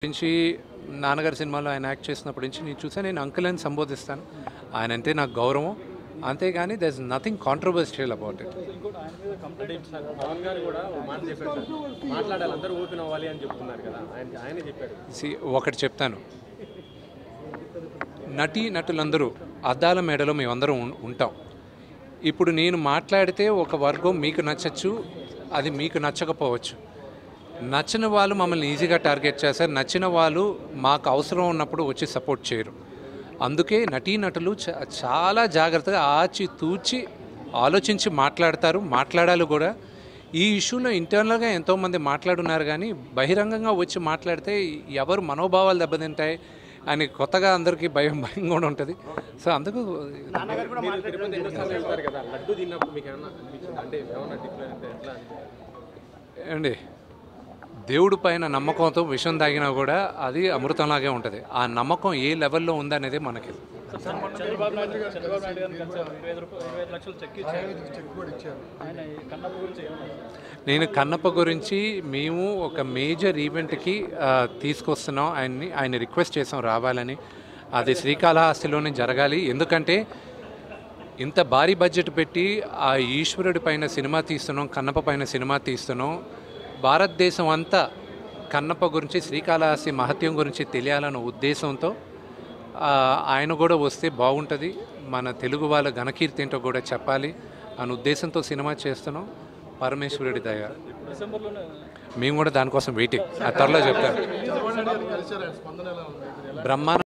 నుంచి నాన్నగారి సినిమాలో ఆయన యాక్ట్ చేసినప్పటి నుంచి నేను చూసాను. నేను అంకుల్ అని సంబోధిస్తాను. ఆయన అంటే నాకు గౌరవం, అంతేగాని there is nothing controversial about it. Pawan garu కూడా ఒక మాట చెప్పారు, మాట్లాడాలి అందరూ ఓపెన్ అవ్వాలి అని చెప్తున్నారు కదా, ఆయనే చెప్పారు. ఒకటి చెప్తాను, నటులందరూ అద్దాల మేడలో మేమందరం ఉంటాం. ఇప్పుడు నేను మాట్లాడితే ఒక వర్గం మీకు నచ్చచ్చు, అది మీకు నచ్చకపోవచ్చు. నచ్చిన వాళ్ళు మమ్మల్ని ఈజీగా టార్గెట్ చేస్తారు, నచ్చిన వాళ్ళు మాకు అవసరం ఉన్నప్పుడు వచ్చి సపోర్ట్ చేయరు. అందుకే నటులు చాలా జాగ్రత్తగా ఆచితూచి ఆలోచించి మాట్లాడాలి కూడా. ఈ ఇష్యూలో ఇంటర్నల్గా ఎంతోమంది మాట్లాడున్నారు, కానీ బహిరంగంగా వచ్చి మాట్లాడితే ఎవరు మనోభావాలు దెబ్బతింటాయి అని కొత్తగా అందరికీ భయంగా కూడా ఉంటుంది. సో అందుకు అండి, దేవుడి పైన నమ్మకంతో విషం తాగినా కూడా అది అమృతంలాగే ఉంటుంది. ఆ నమ్మకం ఏ లెవెల్లో ఉందనేది మనకి. నేను కన్నప్ప గురించి మేము ఒక మేజర్ ఈవెంట్కి తీసుకొస్తున్నాం ఆయన రిక్వెస్ట్ చేసాం రావాలని. అది శ్రీకాళహస్తిలోనే జరగాలి. ఎందుకంటే ఇంత భారీ బడ్జెట్ పెట్టి ఆ ఈశ్వరుడి పైన సినిమా తీస్తున్నాం, కన్నప్ప పైన సినిమా తీస్తున్నాం. భారతదేశం అంతా కన్నప్ప గురించి, శ్రీకాళహస్తి మహత్యం గురించి తెలియాలన్న ఉద్దేశంతో ఆయన కూడా వస్తే బాగుంటుంది, మన తెలుగు వాళ్ళ ఘనకీర్తి ఏంటో కూడా చెప్పాలి అనే ఉద్దేశంతో సినిమా చేస్తున్నాం. పరమేశ్వరుడి దయ, మేము కూడా దానికోసం వెయిటింగ్. త్వరలో చెప్తాను. బ్రహ్మాండ